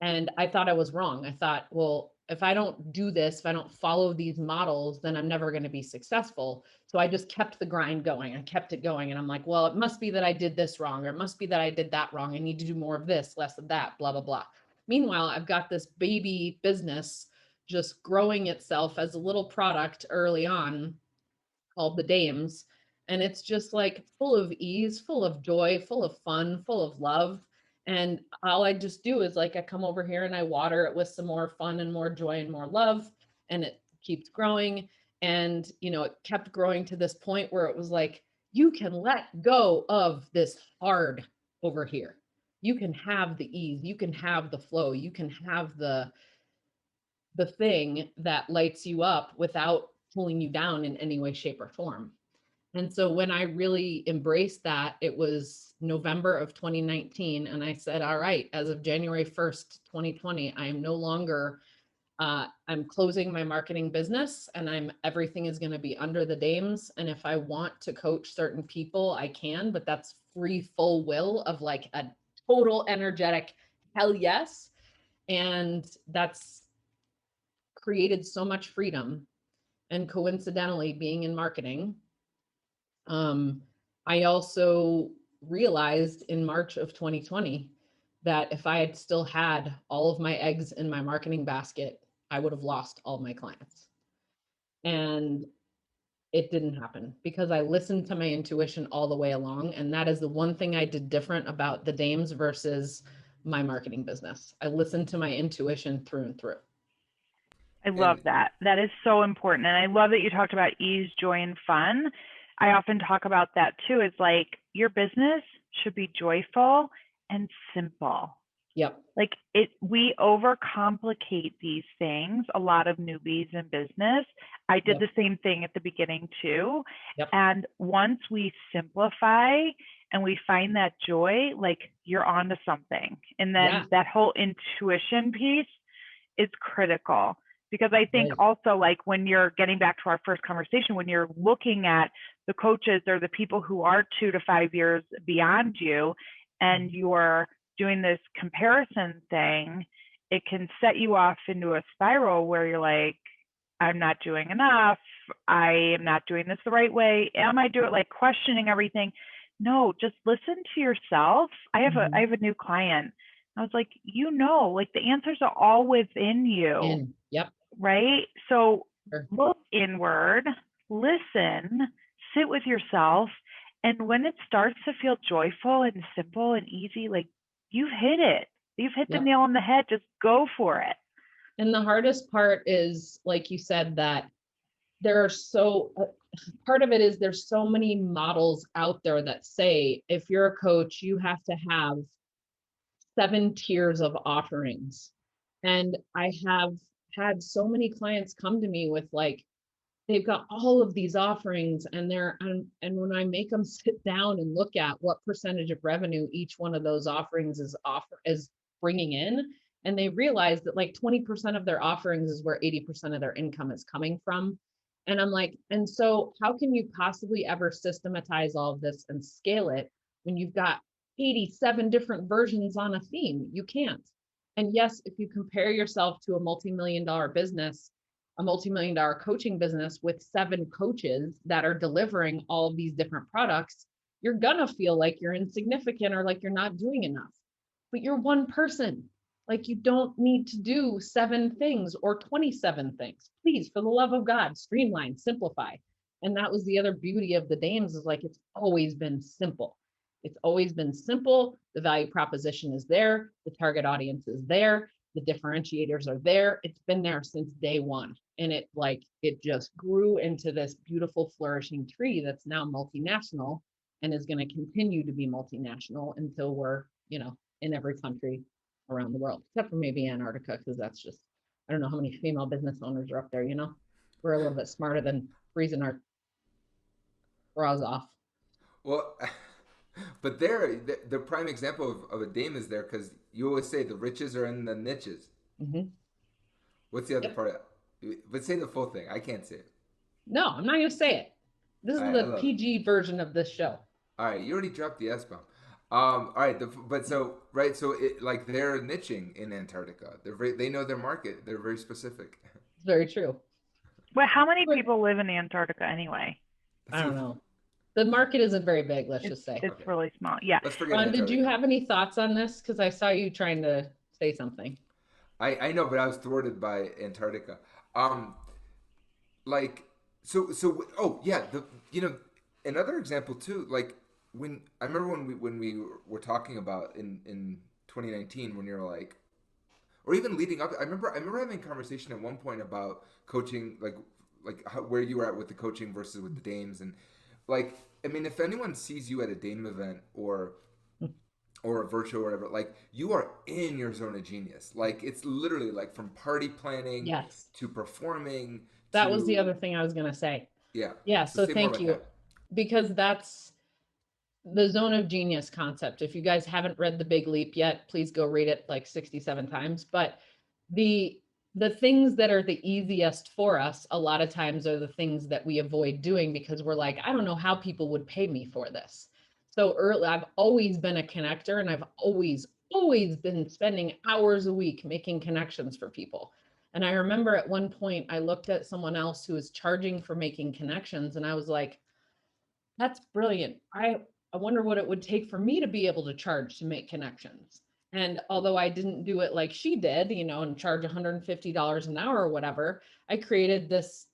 And I thought I was wrong. I thought, well, if I don't do this, if I don't follow these models, then I'm never going to be successful. So I just kept the grind going. I kept it going. And I'm like, well, it must be that I did this wrong, or it must be that I did that wrong. I need to do more of this, less of that, blah, blah, blah. Meanwhile, I've got this baby business just growing itself as a little product early on called the Dames. And it's just like full of ease, full of joy, full of fun, full of love. And all I just do is like, I come over here and I water it with some more fun and more joy and more love. And it keeps growing. And, it kept growing to this point where it was like, you can let go of this hard over here. You can have the ease, you can have the flow, you can have the thing that lights you up without pulling you down in any way, shape, or form. And so when I really embraced that, it was November of 2019. And I said, all right, as of January 1st, 2020, I am no longer I'm closing my marketing business and everything is going to be under the dames. And if I want to coach certain people, I can, but that's free, full will of like a total energetic hell yes. And that's created so much freedom. And coincidentally, being in marketing, I also realized in March of 2020 that if I had still had all of my eggs in my marketing basket, I would have lost all my clients. And it didn't happen because I listened to my intuition all the way along. And that is the one thing I did different about the dames versus my marketing business. I listened to my intuition through and through. I love that. That is so important. And I love that you talked about ease, joy, and fun. I often talk about that too. It's like your business should be joyful and simple. Yep. Like we overcomplicate these things, a lot of newbies in business. I did the same thing at the beginning too. Yep. And once we simplify and we find that joy, like you're onto something. And then that whole intuition piece is critical. Because I think also, like when you're getting back to our first conversation, when you're looking at the coaches or the people who are 2 to 5 years beyond you, and you're doing this comparison thing, it can set you off into a spiral where you're like, I'm not doing enough. I am not doing this the right way. Am I doing, like questioning everything? No, just listen to yourself. I have a new client. I was like, like the answers are all within you. Yep. Right? So look inward, listen, sit with yourself. And when it starts to feel joyful and simple and easy, like you've hit it. You've hit the nail on the head. Just go for it. And the hardest part is, like you said, that there are part of it is there's so many models out there that say, if you're a coach, you have to have 7 tiers of offerings. And I have had so many clients come to me with like, they've got all of these offerings and and when I make them sit down and look at what percentage of revenue each one of those offerings is bringing in, and they realize that like 20% of their offerings is where 80% of their income is coming from. And I'm like, and so how can you possibly ever systematize all of this and scale it when you've got 87 different versions on a theme? You can't. And yes, if you compare yourself to a multi-million-dollar business, a multi-million-dollar coaching business with 7 coaches that are delivering all of these different products, you're gonna feel like you're insignificant or like you're not doing enough. But you're one person. Like you don't need to do 7 things or 27 things. Please, for the love of God, streamline, simplify. And that was the other beauty of the dames, is like it's always been simple. It's always been simple. The value proposition is there. The target audience is there. The differentiators are there. It's been there since day one. And it just grew into this beautiful flourishing tree that's now multinational and is going to continue to be multinational until we're, in every country around the world, except for maybe Antarctica, because that's just, I don't know how many female business owners are up there, We're a little bit smarter than freezing our bras off. Well, but the prime example of a dame is there because you always say the riches are in the niches. Mm-hmm. What's the other part? But say the full thing. I can't say it. No, I'm not going to say it. This is the PG version of this show. All right, you already dropped the S-bomb. All right, so it, like they're niching in Antarctica. They know their market. They're very specific. It's very true. Well, how many people live in Antarctica anyway? I don't know. The market isn't very big, let's just say. It's really small. Yeah. Let's forget Ron, did you have any thoughts on this? Because I saw you trying to say something. I know, but I was thwarted by Antarctica. Another example too, like when I remember when we were talking about in 2019 when you're like, or even leading up, I remember having a conversation at one point about coaching, like where you were at with the coaching versus with the dames, and like, I mean, if anyone sees you at a dame event or a virtual or whatever, like you are in your zone of genius. Like it's literally like from party planning to performing. That was the other thing I was going to say. Yeah. Yeah. So thank you. Because that's the zone of genius concept. If you guys haven't read The Big Leap yet, please go read it like 67 times. But the the things that are the easiest for us a lot of times are the things that we avoid doing because we're like, I don't know how people would pay me for this. So early, I've always been a connector, and I've always been spending hours a week making connections for people. And I remember at one point I looked at someone else who was charging for making connections, and I was like, that's brilliant. I wonder what it would take for me to be able to charge to make connections. And although I didn't do it like she did, and charge $150 an hour or whatever, I created this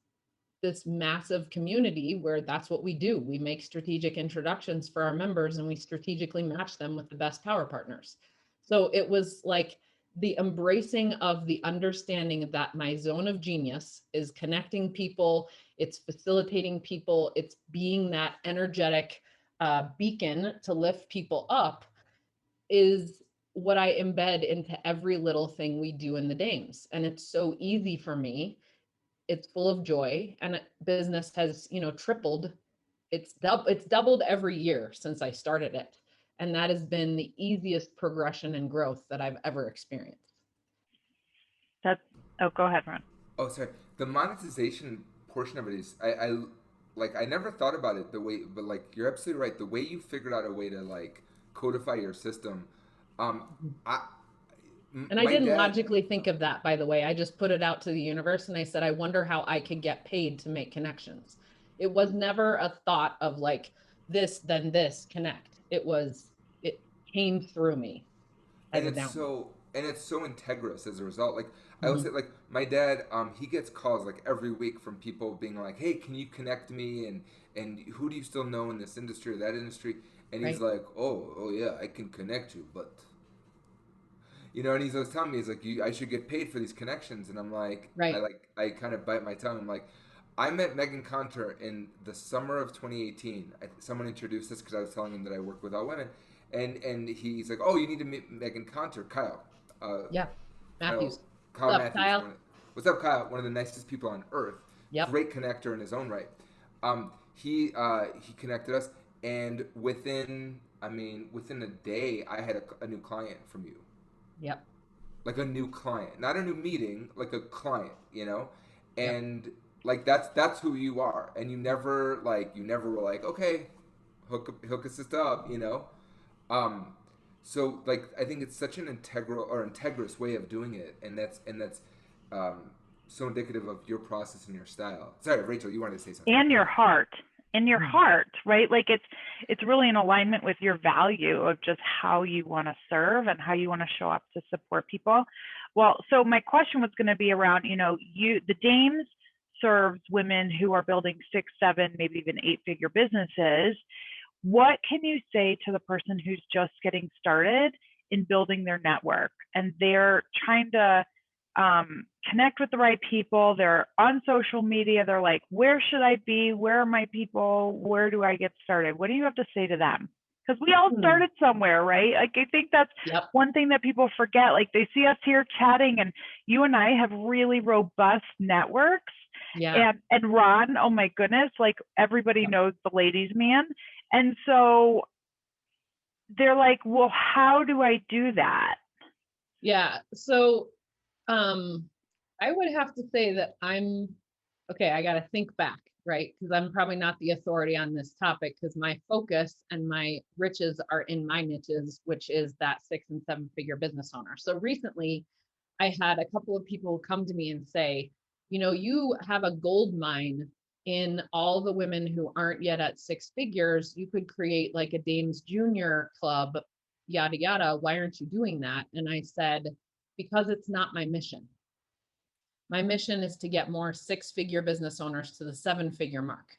massive community where that's what we do. We make strategic introductions for our members, and we strategically match them with the best power partners. So it was like the embracing of the understanding that my zone of genius is connecting people, it's facilitating people, it's being that energetic beacon to lift people up, is what I embed into every little thing we do in the Dames. And it's so easy for me. It's full of joy, and business has, tripled. It's doubled every year since I started it. And that has been the easiest progression and growth that I've ever experienced. Go ahead, Ron. Oh, sorry. The monetization portion of it is, I never thought about it the way, but like, you're absolutely right. The way you figured out a way to like codify your system, I, And I didn't logically think of that, by the way. I just put it out to the universe and I said, I wonder how I could get paid to make connections. It was never a thought of like this, then this, connect. It came through me. And it's so integrous as a result. Like I would say, like my dad, he gets calls like every week from people being like, "Hey, can you connect me? And who do you still know in this industry or that industry?" And he's like, "Oh yeah, I can connect you, but." And he's always telling me, he's like, I should get paid for these connections. And I'm like, I kind of bite my tongue. I'm like, I met Meghann Conter in the summer of 2018. Someone introduced us because I was telling him that I work with all women. And he's like, oh, you need to meet Meghann Conter, Kyle. Matthews. Kyle What's Matthews. up, Kyle? What's up, Kyle? One of the nicest people on earth. Yep. Great connector in his own right. He connected us, and within a day, I had a new client from you. Yep. Like a new client, not a new meeting, like a client, and like that's who you are, and you never were like, okay, hook us up, so like I think it's such an integrous way of doing it, and that's so indicative of your process and your style. Sorry, Rachel, you wanted to say something. And your heart. In your heart, right? Like it's really in alignment with your value of just how you want to serve and how you want to show up to support people. Well, so my question was going to be around, the Dames serves women who are building 6, 7, maybe even 8-figure businesses. What can you say to the person who's just getting started in building their network and they're trying to connect with the right people? They're on social media. They're like, where should I be? Where are my people? Where do I get started? What do you have to say to them? Because we all started somewhere, right? Like, I think that's one thing that people forget. Like, they see us here chatting, and you and I have really robust networks. Yeah. And Ron, oh my goodness, like everybody knows the ladies' man. And so they're like, well, how do I do that? Yeah. So I would have to say that I got to think back, right? Because I'm probably not the authority on this topic, because my focus and my riches are in my niches, which is that 6 and 7-figure business owner. So recently I had a couple of people come to me and say, you have a gold mine in all the women who aren't yet at 6 figures. You could create like a Dames Junior club, yada, yada. Why aren't you doing that? And I said, because it's not my mission. My mission is to get more 6-figure business owners to the 7-figure mark,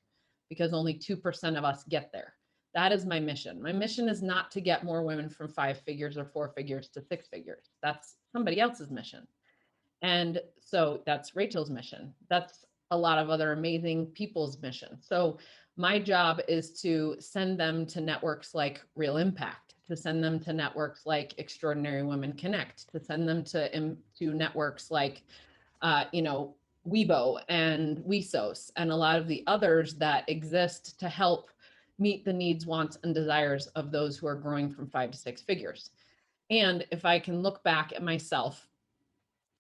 because only 2% of us get there. That is my mission. My mission is not to get more women from 5 figures or 4 figures to 6 figures. That's somebody else's mission. And so that's Rachel's mission. That's a lot of other amazing people's mission. So my job is to send them to networks like Real Impact, to send them to networks like Extraordinary Women Connect, to send them to networks like, Weibo and Wesos and a lot of the others that exist to help meet the needs, wants, and desires of those who are growing from 5 to 6 figures. And if I can look back at myself,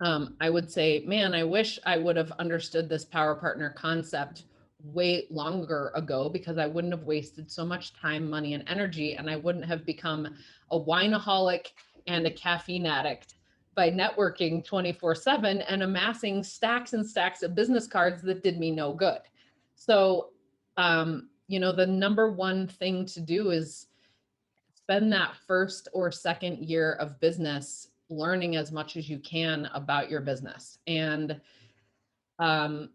I would say, man, I wish I would have understood this power partner concept way longer ago, because I wouldn't have wasted so much time, money, and energy. And I wouldn't have become a wineaholic and a caffeine addict by networking 24/7 and amassing stacks and stacks of business cards that did me no good. So, the number one thing to do is spend that first or second year of business learning as much as you can about your business. And, um,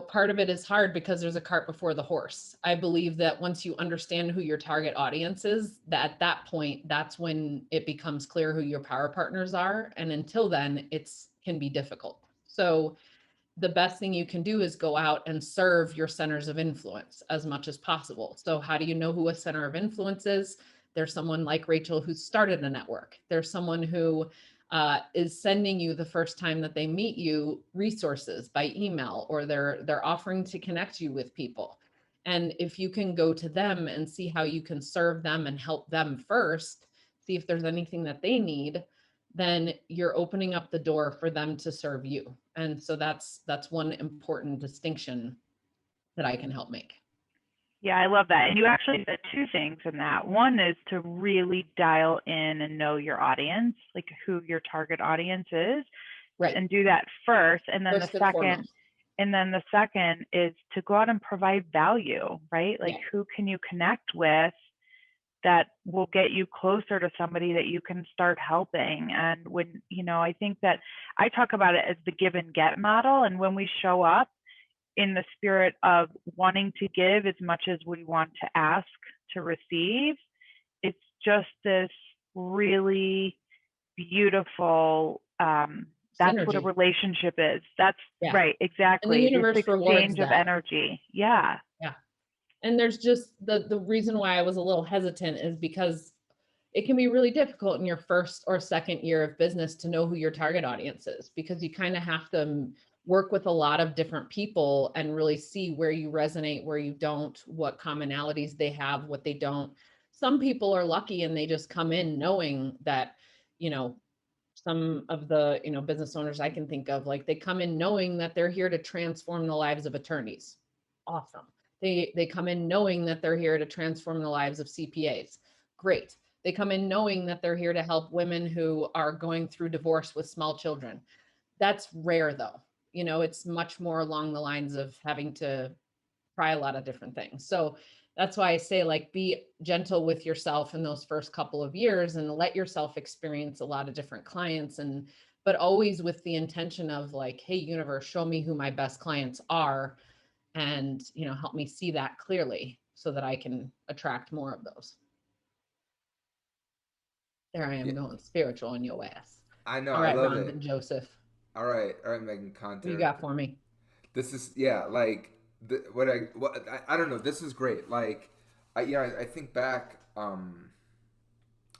part of it is hard because there's a cart before the horse. I believe that once you understand who your target audience is, that at that point, that's when it becomes clear who your power partners are. And until then, it's can be difficult. So the best thing you can do is go out and serve your centers of influence as much as possible. So how do you know who a center of influence is? There's someone like Rachel who started a network. There's someone who is sending you the first time that they meet you resources by email, or they're offering to connect you with people. And if you can go to them and see how you can serve them and help them first, see if there's anything that they need, then you're opening up the door for them to serve you. And so that's one important distinction that I can help make. Yeah, I love that. And you actually said two things in that. One is to really dial in and know your audience, like who your target audience is, Right. and do that first. And then First the second is to go out and provide value, right? Like who can you connect with that will get you closer to somebody that you can start helping. And when, I think that I talk about it as the give and get model. And when we show up in the spirit of wanting to give as much as we want to ask to receive, it's just this really beautiful, that's synergy. what a relationship is. That's right. Exactly. And the universe this exchange of energy. Yeah. Yeah. And there's just the reason why I was a little hesitant is because it can be really difficult in your first or second year of business to know who your target audience is, because you kind of have to work with a lot of different people and really see where you resonate, where you don't, what commonalities they have, what they don't. Some people are lucky and they just come in knowing that, some of the, business owners I can think of, like they come in knowing that they're here to transform the lives of attorneys. Awesome. They come in knowing that they're here to transform the lives of CPAs. Great. They come in knowing that they're here to help women who are going through divorce with small children. That's rare though. It's much more along the lines of having to try a lot of different things. So that's why I say, like, be gentle with yourself in those first couple of years and let yourself experience a lot of different clients, but always with the intention of like, hey, universe, show me who my best clients are, and help me see that clearly so that I can attract more of those. There I am going spiritual on your ass. I know. All right, I love Ron it. and Joseph. All right, Meghann Conter. What you got for me? This is like I don't know. This is great. Like, I think back. I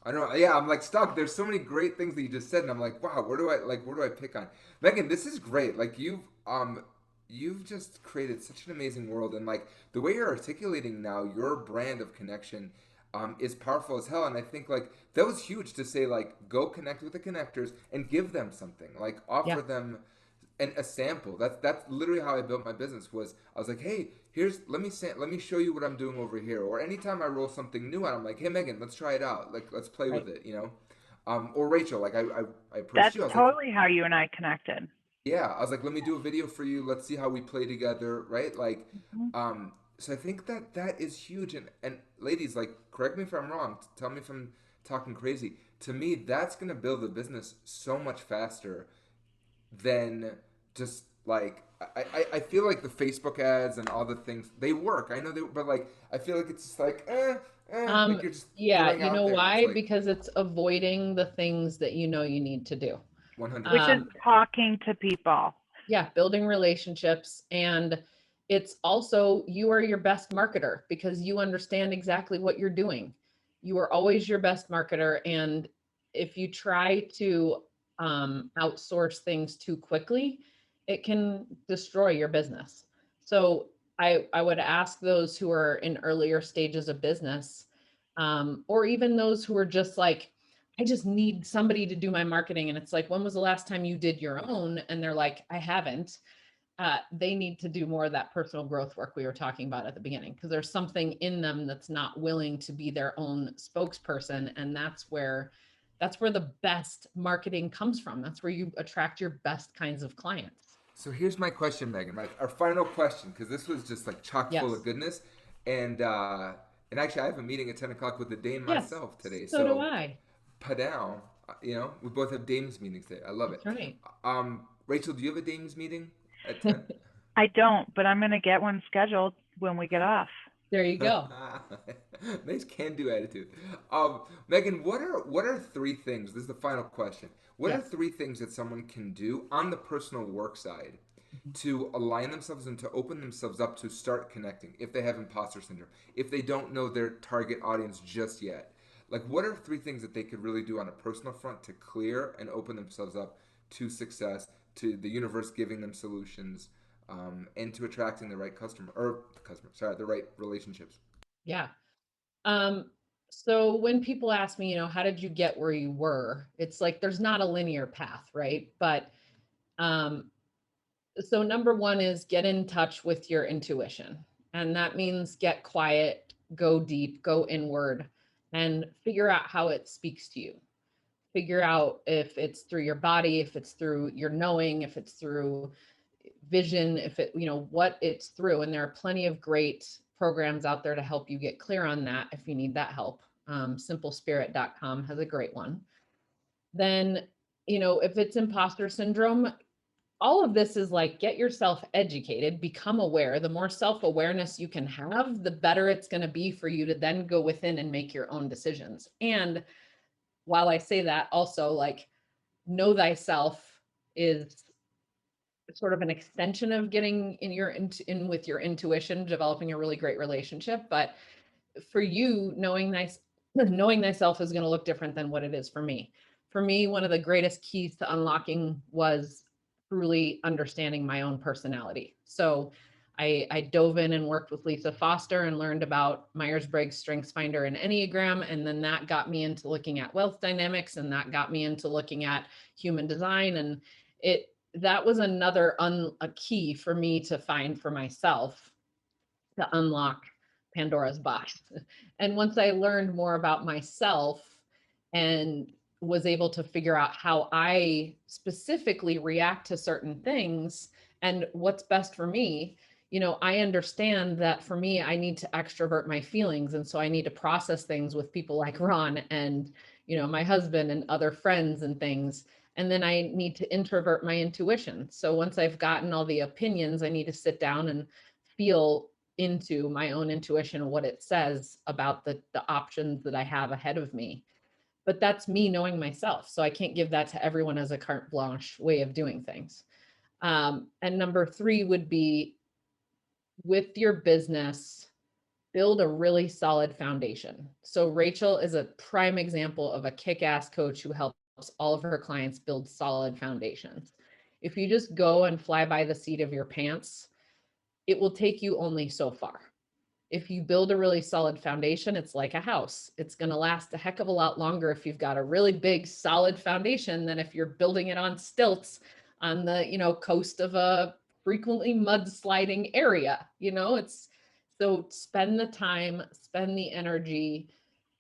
don't know. Yeah, I'm like stuck. There's so many great things that you just said, and I'm like, wow, where do I pick on? Meghann, this is great. Like you've just created such an amazing world, and like the way you're articulating now your brand of connection is powerful as hell. And I think like that was huge to say, like, go connect with the connectors and give them something, like offer them a sample. That's literally how I built my business. Was I was like, hey, let me show you what I'm doing over here. Or anytime I roll something new out, I'm like, hey Meghann, let's try it out. Like, let's play with it, or Rachel, like I approached That's you. I was totally like, how you and I connected. yeah, I was like, let me do a video for you. Let's see how we play together, right? Like, so I think that is huge. And ladies, like, correct me if I'm wrong. Tell me if I'm talking crazy. To me, that's gonna build a business so much faster than just like I feel like the Facebook ads and all the things, they work. I know but like I feel like it's just like like you're just you know there. why? Like, because it's avoiding the things that you need to do. 100. Which is talking to people. Yeah, building relationships. And it's also, you are your best marketer because you understand exactly what you're doing. You are always your best marketer. And if you try to outsource things too quickly, it can destroy your business. So I would ask those who are in earlier stages of business, or even those who are just like I just need somebody to do my marketing. And it's like, when was the last time you did your own? And they're like, I haven't. They need to do more of that personal growth work we were talking about at the beginning, because there's something in them that's not willing to be their own spokesperson. And that's where the best marketing comes from. That's where you attract your best kinds of clients. So here's my question, Meghann. Our final question, because this was just like chock full of Yes. goodness, and actually I have a meeting at 10 o'clock with the Dame Yes. myself today. So do So I. Padown, we both have Dames meetings today. I love it. That's right. Rachel, do you have a Dames meeting at 10? I don't, but I'm going to get one scheduled when we get off. There you go. Nice can-do attitude. Meghann, what are three things? This is the final question. What are Yes. three things that someone can do on the personal work side to align themselves and to open themselves up to start connecting if they have imposter syndrome, if they don't know their target audience just yet? Like, what are three things that they could really do on a personal front to clear and open themselves up to success, to the universe giving them solutions, and to attracting the right the right relationships? Yeah. So when people ask me, how did you get where you were? It's like, there's not a linear path, right? But so number one is get in touch with your intuition. And that means get quiet, go deep, go inward, and figure out how it speaks to you. Figure out if it's through your body, if it's through your knowing, if it's through vision, if it, what it's through. And there are plenty of great programs out there to help you get clear on that if you need that help. Simplespirit.com has a great one. Then, if it's imposter syndrome, all of this is like, get yourself educated, become aware. The more self-awareness you can have, the better it's going to be for you to then go within and make your own decisions. And while I say that, also, like, know thyself is sort of an extension of getting in with your intuition, developing a really great relationship. But for you, knowing thyself is going to look different than what it is for me. For me, one of the greatest keys to unlocking was truly understanding my own personality. So I dove in and worked with Lisa Foster and learned about Myers-Briggs Strengths Finder and Enneagram. And then that got me into looking at wealth dynamics, and that got me into looking at human design. And that was another a key for me to find for myself to unlock Pandora's box. And once I learned more about myself and was able to figure out how I specifically react to certain things and what's best for me, I understand that for me, I need to extrovert my feelings. And so I need to process things with people like Ron and, my husband and other friends and things. And then I need to introvert my intuition. So once I've gotten all the opinions, I need to sit down and feel into my own intuition, what it says about the options that I have ahead of me. But that's me knowing myself. So I can't give that to everyone as a carte blanche way of doing things. And number three would be, with your business, build a really solid foundation. So Rachel is a prime example of a kick-ass coach who helps all of her clients build solid foundations. If you just go and fly by the seat of your pants, it will take you only so far. If you build a really solid foundation, it's like a house. It's going to last a heck of a lot longer if you've got a really big, solid foundation than if you're building it on stilts on the, coast of a frequently mudsliding area. It's so spend the time, spend the energy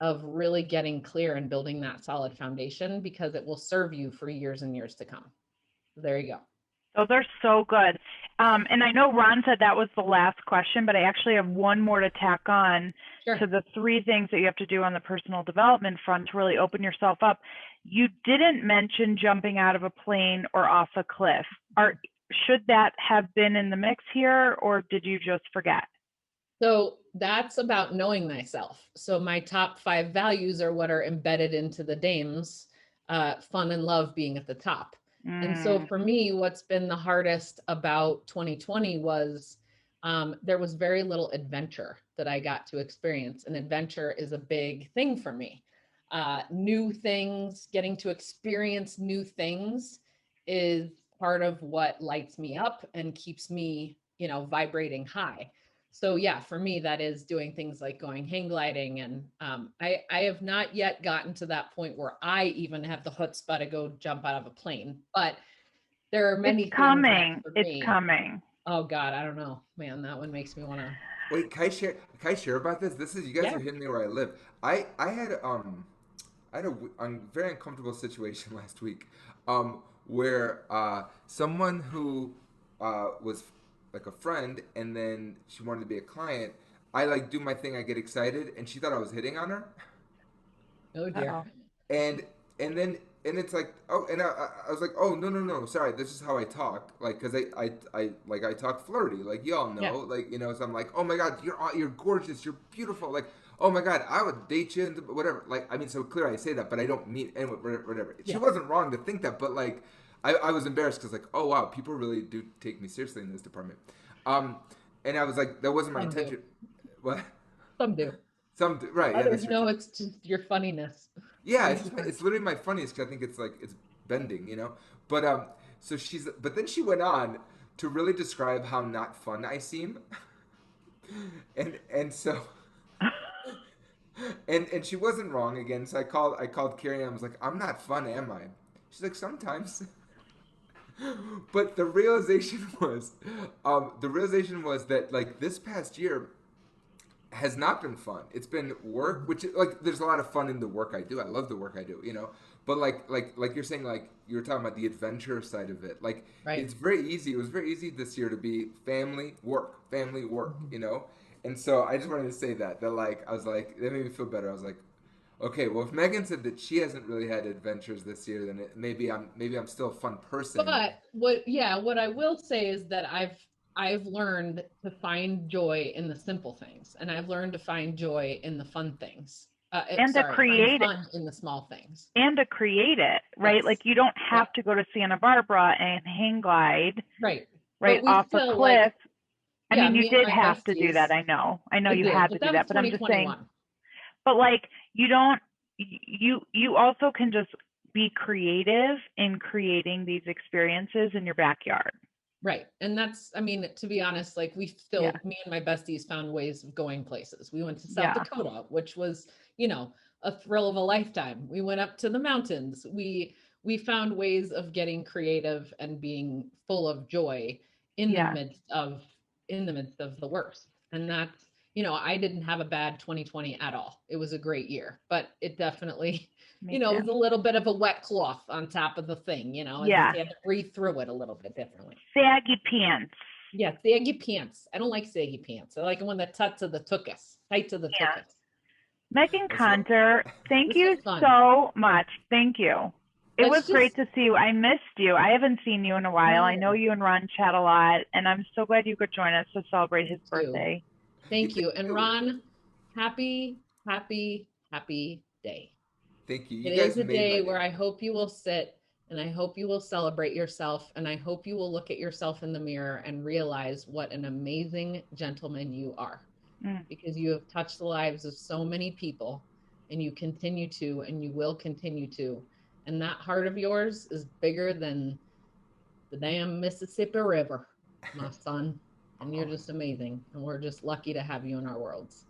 of really getting clear and building that solid foundation, because it will serve you for years and years to come. There you go. Those are so good. And I know Ron said that was the last question, but I actually have one more to tack on to the three things that you have to do on the personal development front to really open yourself up. You didn't mention jumping out of a plane or off a cliff. Should that have been in the mix here, or did you just forget? So that's about knowing thyself. So my top 5 values are what are embedded into the Dames, fun and love being at the top. And so for me, what's been the hardest about 2020 was there was very little adventure that I got to experience. And adventure is a big thing for me. New things, getting to experience new things is part of what lights me up and keeps me, vibrating high. So yeah, for me, that is doing things like going hang gliding. And I have not yet gotten to that point where I even have the chutzpah to go jump out of a plane, but there are many It's things coming. that for It's me, coming. oh God, I don't know, man, that one makes me want to. Wait, can I share? Can I share about this? This is you guys Yeah. are hitting me where I live. I had a very uncomfortable situation last week, where someone who was like a friend, and then she wanted to be a client. I like do my thing. I get excited, and she thought I was hitting on her. Oh dear. Uh-oh. and and then and it's like, oh, and I was like, oh, no, no, no, sorry, this is how I talk, like, because I like, I talk flirty, like, y'all Yeah. know, like, so I'm like, oh my god, you're gorgeous, you're beautiful, like, oh my god, I would date you and whatever, like, I mean, so clear I say that, but I don't mean anyway, whatever. She Yeah. wasn't wrong to think that, but like, I was embarrassed because like, oh wow, people really do take me seriously in this department. um and I was like, that wasn't my Some do. intention. What? Some do. Right, yeah, Others that's know true. it's just your funniness. Yeah, Makes you fun. it's literally my funniest because I think it's like it's bending, But so but then she went on to really describe how not fun I seem, and so and she wasn't wrong again. So I called Carrie and I was like, I'm not fun, am I? She's like, sometimes. But the realization was that like this past year has not been fun. It's been work, which like there's a lot of fun in the work I do. I love the work I do. But like you're saying, like you were talking about the adventure side of it. Like Right. it's very easy. It was very easy this year to be family work, family work. Mhm. And so I just wanted to say that like I was like that made me feel better. I was like, okay, well if Meghann said that she hasn't really had adventures this year, then maybe I'm still a fun person. But what I will say is that I've learned to find joy in the simple things, and I've learned to find joy in the fun things. And to Find create fun in the small things. and to create it, right? Yes. Like you don't have Yep. to go to Santa Barbara and hang glide Right. right But we off a still cliff. like, I yeah, mean, you me and did my have to do that. besties. I know I you did, had to but do that was that, but I'm just saying, 2021. but like you don't, you also can just be creative in creating these experiences in your backyard. Right. And that's, I mean, to be honest, like Yeah. me and my besties found ways of going places. We went to South Yeah. Dakota, which was, a thrill of a lifetime. We went up to the mountains. We found ways of getting creative and being full of joy in the Yeah. midst of the worst. And that's, I didn't have a bad 2020 at all. It was a great year, but it definitely, Me it was too. a little bit of a wet cloth on top of the thing, I Yeah. just had to breathe through it a little bit differently. Saggy pants. Yeah, saggy pants. I don't like saggy pants. I like them when they're tight to the tuchus. Yeah. Meghann That's what- Conter, thank This you was fun. so much. Thank you. It Let's was great to see you. I missed you. I haven't seen you in a while. I know you and Ron chat a lot, and I'm so glad you could join us to celebrate his birthday. Thank you. And Ron, happy, happy, happy day. Thank you. It is a day where I hope you will sit and I hope you will celebrate yourself, and I hope you will look at yourself in the mirror and realize what an amazing gentleman you are. Because you have touched the lives of so many people, and you continue to, and you will continue to. And that heart of yours is bigger than the damn Mississippi River, my son. And you're just amazing. And we're just lucky to have you in our worlds.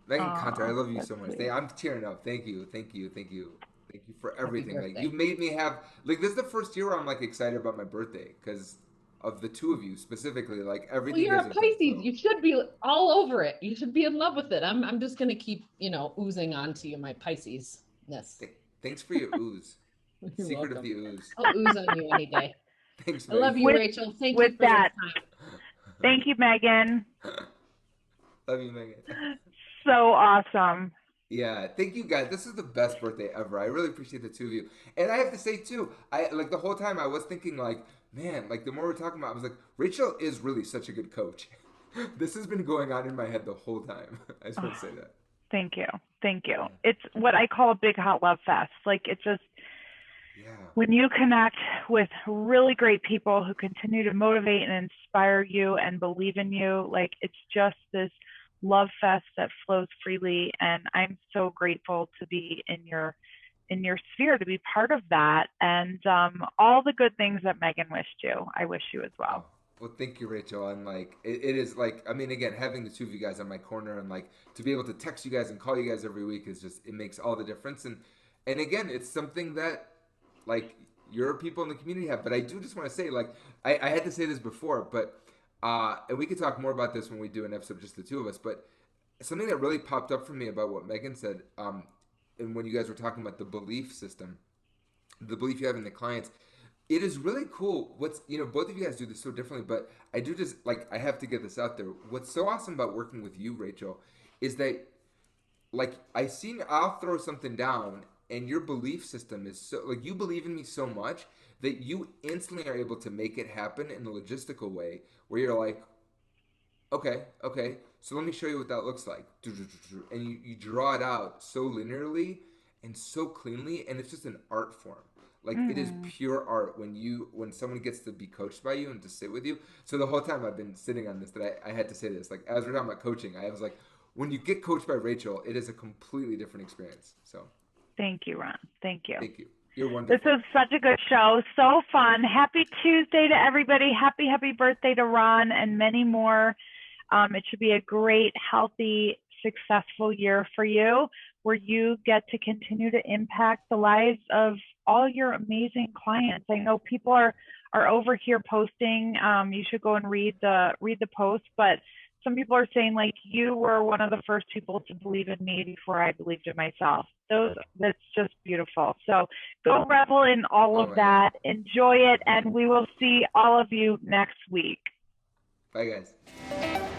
Meghann Conter, I love you that's so much. sweet. I'm tearing up. Thank you, thank you, thank you, thank you for everything. Like birthday. you made me have like this is the first year where I'm like excited about my birthday because of the two of you specifically. Like Well, everything. you're a has been Pisces. so- You should be all over it. You should be in love with it. I'm just gonna keep, oozing onto you, my Pisces-ness. Thanks for your ooze. You're Secret of welcome. the ooze. I'll ooze on you any day. Thanks, I love Meghann. you, Rachel. Thank you with for that, this time. thank you, Meghann. Love you, Meghann. So awesome. Yeah, thank you guys. This is the best birthday ever. I really appreciate the two of you. And I have to say too, I like the whole time I was thinking like, man, like the more we're talking about, I was like, Rachel is really such a good coach. This has been going on in my head the whole time. I just want to say that. Thank you. Thank you. It's what I call a big hot love fest. Like it just, when you connect with really great people who continue to motivate and inspire you and believe in you, like it's just this love fest that flows freely. And I'm so grateful to be in your sphere, to be part of that. And all the good things that Meghann wished you, I wish you as well. Well, thank you, Rachel. And like, it is like, I mean, again, having the two of you guys on my corner and like to be able to text you guys and call you guys every week is just, it makes all the difference. And again, it's something that like your people in the community have. But I do just want to say, like, I had to say this before, but, and we could talk more about this when we do an episode, just the two of us. But something that really popped up for me about what Meghann said, and when you guys were talking about the belief system, the belief you have in the clients, it is really cool. What's, you know, both of you guys do this so differently, but I do just like, I have to get this out there. What's so awesome about working with you, Rachel, is that like I'll throw something down and your belief system is so, like, you believe in me so much that you instantly are able to make it happen in a logistical way where you're like, okay, so let me show you what that looks like. And you draw it out so linearly and so cleanly, and it's just an art form. Like, it is pure art when someone gets to be coached by you and to sit with you. So the whole time I've been sitting on this, that I had to say this. Like, as we're talking about coaching, I was like, when you get coached by Rachel, it is a completely different experience. So Thank you, Ron. Thank you. thank you. You're wonderful. This is such a good show. So fun. Happy Tuesday to everybody. Happy birthday to Ron and many more. It should be a great, healthy, successful year for you where you get to continue to impact the lives of all your amazing clients. I know people are over here posting. You should go and read the post, but some people are saying like you were one of the first people to believe in me before I believed in myself. That's just beautiful. So go revel in all of that. Enjoy it, and we will see all of you next week. Bye, guys.